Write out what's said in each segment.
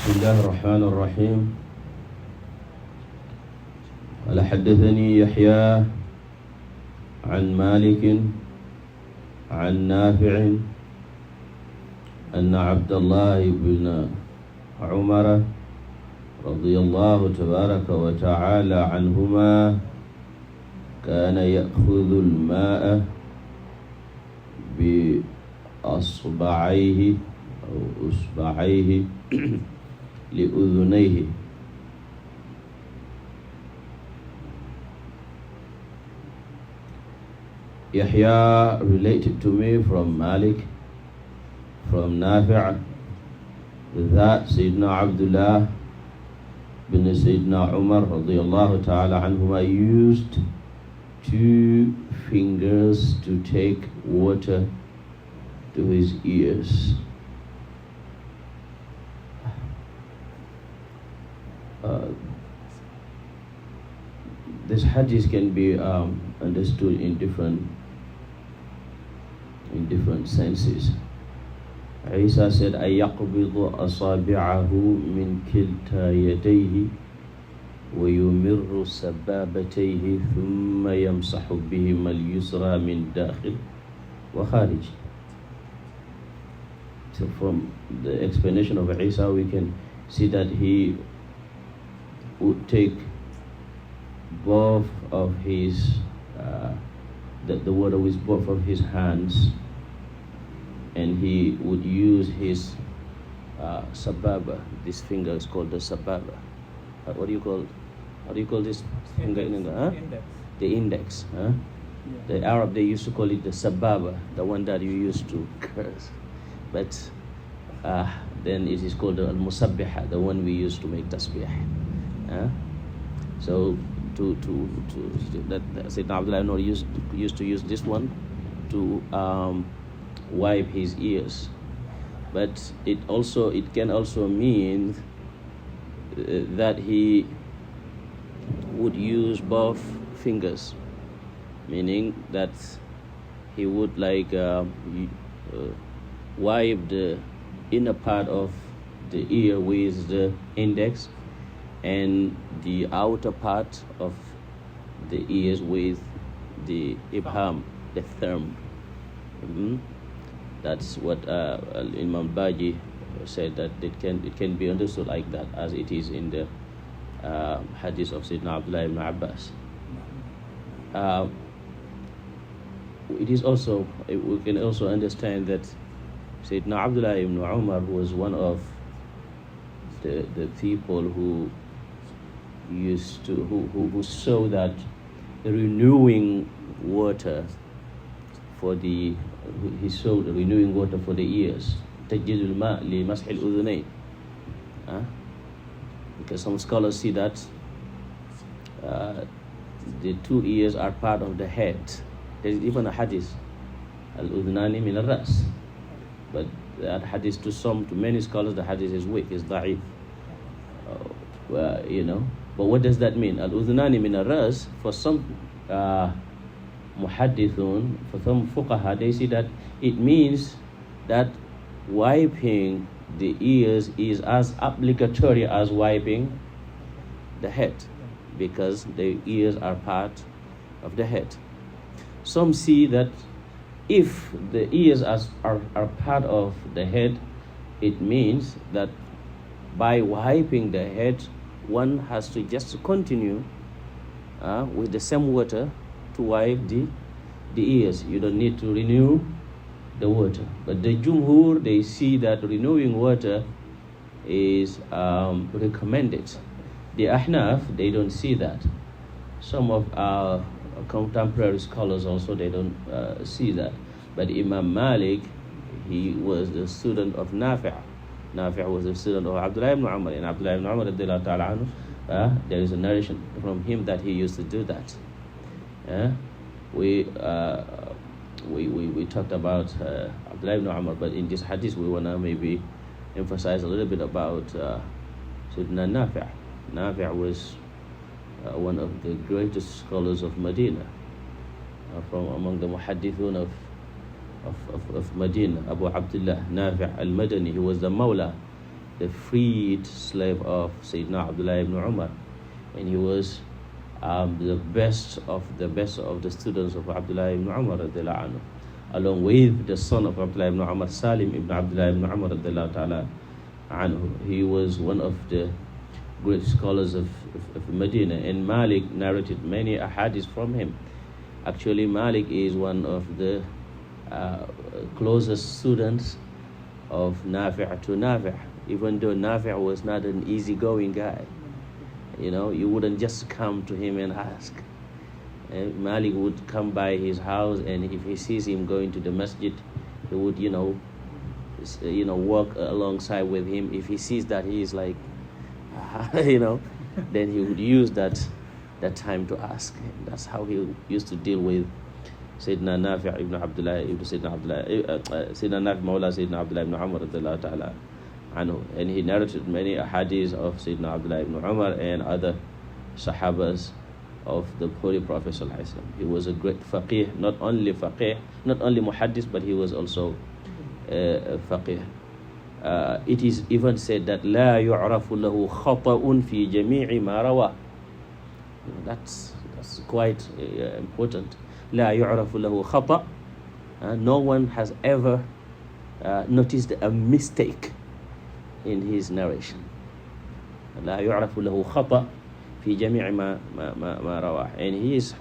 بسم الله الرحمن الرحيم. قال حدثني يحيى عن مالك عن نافع أن عبد الله بن عمر رضي الله تبارك وتعالى عنهما كان يأخذ الماء بأصبعيه أو أصبعيه لأذنيه. Yahya related to me from Malik, from Nafi' that Sayyidina Abdullah bin Sayyidina Umar radiyallahu ta'ala anhuma used 2 fingers to take water to his ears. This hadith can be understood in different senses. Isa said, أَيَقْبِضُ أَصَابِعَهُ مِنْ كِلْتَا يَدَيْهِ وَيُمِرُّ سَبَابَتَيْهِ ثُمَّ يَمْسَحُ بِهِمَا الْيُسْرَى مِنْ دَاخِلِ وَخَارِجِ. So from the explanation of Isa, we can see that he would take both of his the water with both of his hands, and he would use his sababa. This finger is called the sababa. What do you call this finger in English? Huh? Index. The index. Huh? Yeah. The Arab, they used to call it the sababa, the one that you used to curse. But then it is called the al-musabbiha, the one we used to make tasbih. So that Sayyidina Abdullah used to use this one to wipe his ears. But it can also mean that he would use both fingers, meaning that he would wipe the inner part of the ear with the index and the outer part of the ears with the ibham, the thumb. That's what Imam Baji said, that it can be understood like that, as it is in the hadith of Sayyidina Abdullah ibn Abbas. We can also understand that Sayyidina Abdullah ibn Umar was one of the people who saw that renewing water for the ears. تجديد الماء لمسح الأذنين. Because some scholars see that the 2 ears are part of the head. There is even a hadith, al-udhnani min al-ras. But that hadith, to many scholars, the hadith is weak, is da'if. But what does that mean? Al-udhnani min al-ras, for some muhaddithun, for some fuqaha, they see that it means that wiping the ears is as obligatory as wiping the head, because the ears are part of the head. Some see that if the ears are part of the head, it means that by wiping the head, one has to just continue with the same water to wipe the ears. You don't need to renew the water. But the Jumhur, they see that renewing water is recommended. The Ahnaf, they don't see that. Some of our contemporary scholars also, they don't see that. But Imam Malik, he was the student of Nafi'. Nafi' was the student of Abdullah ibn Umar. And Abdullah ibn Umar, there is a narration from him that he used to do that. We talked about Abdullah ibn Umar, but in this hadith we want to maybe emphasize a little bit about Sayyidina Nafi'. Nafi' was one of the greatest scholars of Medina, from among the muhaddithun of Medina, Abu Abdullah Nafi' al-Madani. He was the Mawla the freed slave of Sayyidina Abdullah ibn Umar, and he was the best of the students of Abdullah ibn Umar radiallahu anhu, along with the son of Abdullah ibn Umar, Salim ibn Abdullah ibn Umar radiallahu ta'ala anhu. He was one of the great scholars of Medina, and Malik narrated many ahadith from him. Actually, Malik is one of the closest students of Nafi' to Nafi', even though Nafi' was not an easygoing guy. You know, you wouldn't just come to him and ask. Malik would come by his house, and if he sees him going to the masjid, he would, walk alongside with him. If he sees that he is like, then he would use that time to ask. That's how he used to deal with Sayyidina Nafi' ibn Abdullah, Sayyidina Nafi' Mawla Sayyidina Abdullah ibn Umar radiallahu ta'ala anhu. And he narrated many ahadith of Sayyidina Abdullah ibn Umar and other sahabas of the Holy Prophet sallallahu alaihi wasallam. He was a great faqih, not only muhaddis, but he was also faqih. It is even said that لا يعرف له خطأ في جميع ما رواه. That's quite important. لا يعرف له خطأ. No one has ever noticed a mistake in his narration. لا يعرف له خطأ في جميع ما رواه. And his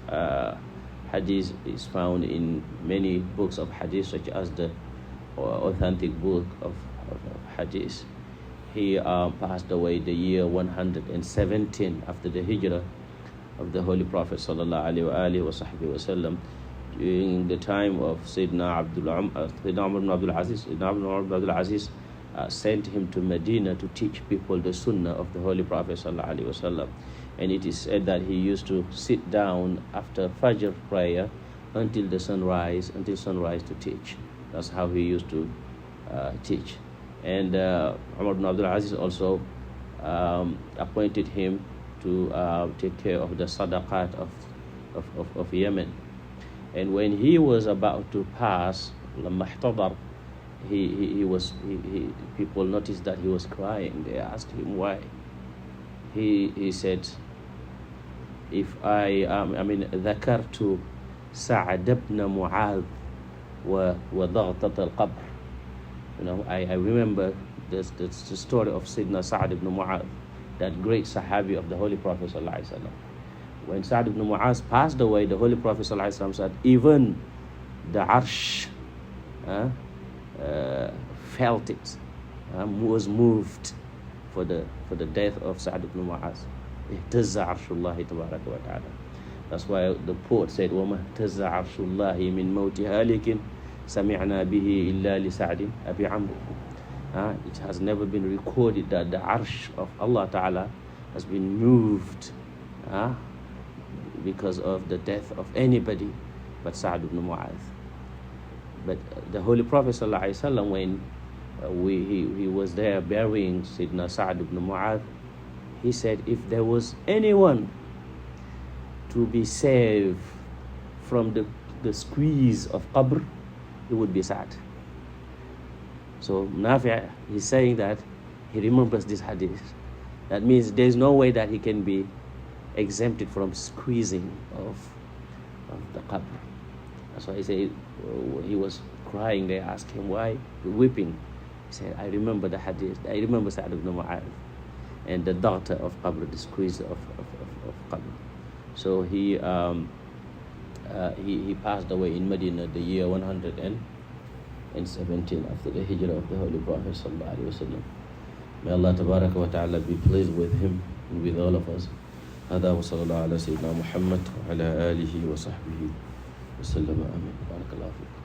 hadith is found in many books of hadith, such as the authentic book of hadith. He passed away the year 117 after the hijrah of the Holy Prophet sallallahu alaihi wasallam, during the time of Sayyidina Umar ibn Abdul Aziz. Sayyidina Umar ibn Abdul Aziz sent him to Medina to teach people the sunnah of the Holy Prophet sallallahu alaihi wasallam. And it is said that he used to sit down after Fajr prayer until sunrise to teach. That's how he used to teach. And Umar ibn Abdul Aziz also appointed him to take care of the sadaqat of Yemen. And when he was about to pass, people noticed that he was crying. They asked him why. He said, ذكرت سعد بن معاذ وضغطة القبر. I remember the story of Sayyidina Sa'd ibn Mu'adh, that great Sahabi of the Holy Prophet sallallahu alaihi wasallam. When Sa'd ibn Mu'adh passed away, the Holy Prophet sallallahu alaihi wasallam said, even the Arsh felt it, was moved for the death of Sa'd ibn Mu'adh. اهتز عرش الله تبارك وتعالى. That's why the poet said, وما اهتز عرش الله من موت هالك سمعنا به إلا لسعد أبي عمرو. It has never been recorded that the arsh of Allah Ta'ala has been moved because of the death of anybody but Sa'd ibn Mu'adh. But the Holy Prophet sallallahu alaihi wasallam, when he was there burying Sayyidina Sa'd ibn Mu'adh, he said, if there was anyone to be saved from the squeeze of qabr, it would be Sa'd. So Nafi' is saying that he remembers this hadith. That means there's no way that he can be exempted from squeezing of the qabr. That's why he said, he was crying. They asked him why, weeping. He said, I remember the hadith. I remember Sa'd ibn Mu'adh and the daughter of qabr, the squeeze of qabr. So he passed away in Medina the year 117 after the hijrah of the Holy Prophet sallallahu alaihi wasallam. May Allah tabaraka wa ta'ala be pleased with him and with all of us. هذا وصلى الله على سيدنا محمد وعلى آله وصحبه وسلم آمين. بارك الله فيكم.